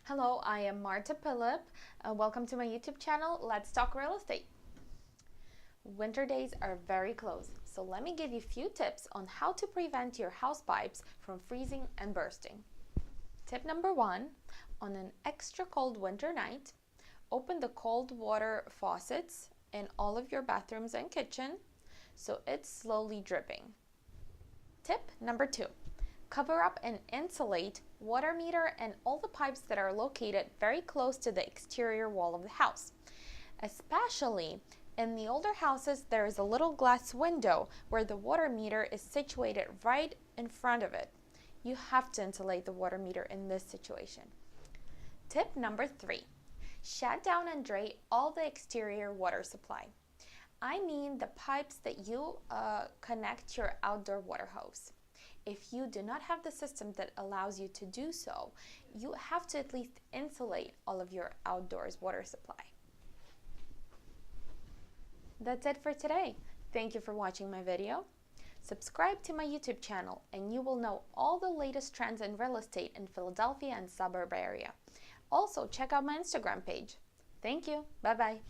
Hello, I am Marta Pilip. Welcome to my YouTube channel, Let's Talk Real Estate. Winter days are very close, so let me give you a few tips on how to prevent your house pipes from freezing and bursting. Tip number 1, on an extra cold winter night, open the cold water faucets in all of your bathrooms and kitchen so it's slowly dripping. Tip number 2, cover up and insulate water meter and all the pipes that are located very close to the exterior wall of the house. Especially in the older houses, there is a little glass window where the water meter is situated right in front of it. You have to insulate the water meter in this situation. Tip number 3, shut down and drain all the exterior water supply. I mean the pipes that you connect your outdoor water hose. If you do not have the system that allows you to do so, you have to at least insulate all of your outdoors water supply. That's it for today. Thank you for watching my video. Subscribe to my YouTube channel and you will know all the latest trends in real estate in Philadelphia and suburb area. Also, check out my Instagram page. Thank you. Bye-bye.